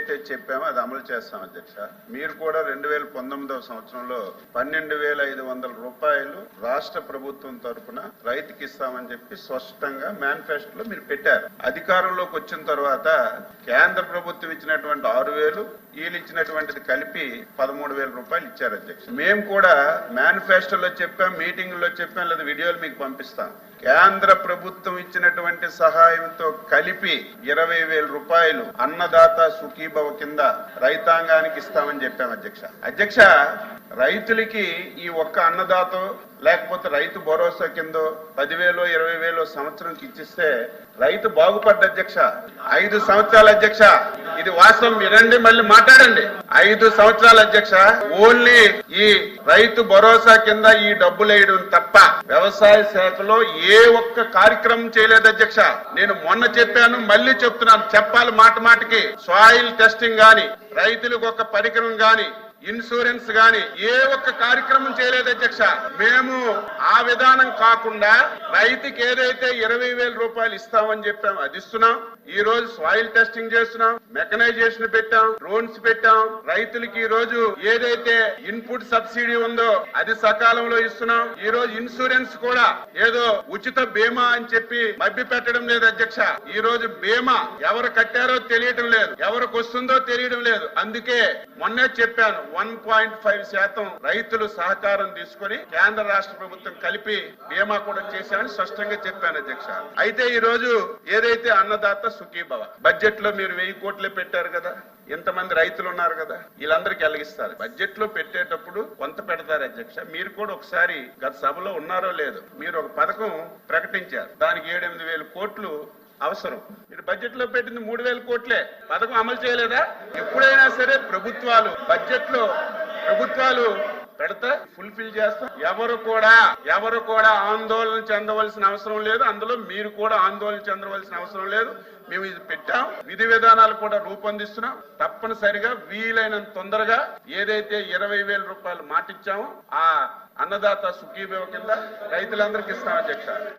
ఏదైతే చెప్పామో అది అమలు చేస్తాం అధ్యక్ష. మీరు కూడా 2019వ సంవత్సరంలో 12,500 రూపాయలు రాష్ట్ర ప్రభుత్వం తరఫున రైతుకి ఇస్తామని చెప్పి స్పష్టంగా మేనిఫెస్టోలో మీరు పెట్టారు. అధికారంలోకి వచ్చిన తర్వాత కేంద్ర ప్రభుత్వం ఇచ్చినటువంటి 6,000 వీళ్ళు ఇచ్చినటువంటిది కలిపి 13,000 రూపాయలు ఇచ్చారు అధ్యక్ష. మేము కూడా మేనిఫెస్టోలో చెప్పాం, మీటింగ్ లో చెప్పాం, లేదా వీడియోలు మీకు పంపిస్తాం. కేంద్ర ప్రభుత్వం ఇచ్చినటువంటి సహాయంతో కలిపి 20,000 రూపాయలు అన్నదాత సుఖీభవ కింద రైతాంగానికి ఇస్తామని చెప్పాం అధ్యక్ష. రైతులకి ఈ ఒక్క అన్నదాత లేకపోతే రైతు భరోసా కిందో 10,000 20,000 సంవత్సరంకి ఇచ్చిస్తే రైతు బాగుపడ్డ అధ్యక్ష. 5 సంవత్సరాలు అధ్యక్ష, ఇది వాస్తవం, మీరండి మళ్ళీ మాట్లాడండి. 5 సంవత్సరాలు అధ్యక్ష, ఓన్లీ ఈ రైతు భరోసా కింద ఈ డబ్బులు వేయడం తప్ప వ్యవసాయ శాఖలో ఏ ఒక్క కార్యక్రమం చేయలేదు అధ్యక్ష. నేను మొన్న చెప్పాను, మళ్ళీ చెప్తున్నాను, చెప్పాలి మాట మాటకి. సాయిల్ టెస్టింగ్ గాని, రైతులకు ఒక పరికరం గాని, ఇన్సూరెన్స్ గాని ఏ ఒక్క కార్యక్రమం చేయలేదు అధ్యక్ష. మేము ఆ విధానం కాకుండా రైతుకి ఏదైతే 20,000 రూపాయలు ఇస్తామని చెప్పాం అది ఇస్తున్నాం. ఈ రోజు సాయిల్ టెస్టింగ్ చేస్తున్నాం, మెకనైజేషన్ పెట్టాం, డ్రోన్స్ పెట్టాం. రైతులకి ఈ రోజు ఏదైతే ఇన్పుట్ సబ్సిడీ ఉందో అది సకాలంలో ఇస్తున్నాం. ఈ రోజు ఇన్సూరెన్స్ కూడా ఏదో ఉచిత బీమా అని చెప్పి మభ్య పెట్టడం లేదు అధ్యక్ష. ఈ రోజు బీమా ఎవరు కట్టారో తెలియడం లేదు, ఎవరికి వస్తుందో తెలియడం లేదు. అందుకే మొన్నే చెప్పాను, 1.5% రైతులు సహకారం తీసుకుని కేంద్ర రాష్ట్ర ప్రభుత్వం కలిపి బీమా కూడా చేశామని స్పష్టంగా చెప్పాను అధ్యక్ష. అయితే ఈ రోజు ఏదైతే అన్నదాత సుఖీభవ బడ్జెట్ లో మీరు 1000 కోట్లే పెట్టారు కదా, ఇంతమంది రైతులు ఉన్నారు కదా, వీళ్ళందరికీ కలిగిస్తారు. బడ్జెట్ లో పెట్టేటప్పుడు కొంత పెడతారు అధ్యక్ష. మీరు కూడా ఒకసారి గత సభలో ఉన్నారో లేదు, మీరు ఒక పథకం ప్రకటించారు, దానికి 7-8 వేల కోట్లు అవసరం. మీరు బడ్జెట్ లో పెట్టింది 3,000 కోట్లే, పథకం అమలు చేయలేదా? ఎప్పుడైనా సరే బడ్జెట్ లో ప్రభుత్వాలు పెడతా ఫుల్ఫిల్ చేస్తాం. ఎవరు కూడా ఆందోళన చెందవలసిన అవసరం లేదు. అందులో మీరు కూడా ఆందోళన చెందవలసిన అవసరం లేదు. మేము ఇది పెట్టాం, విధి విధానాలు కూడా రూపొందిస్తున్నాం. తప్పనిసరిగా వీలైనంత తొందరగా ఏదైతే 20,000 రూపాయలు మాటిచ్చామో ఆ అన్నదాత సుఖీభవ కింద రైతులందరికీ ఇస్తాం అధ్యక్ష.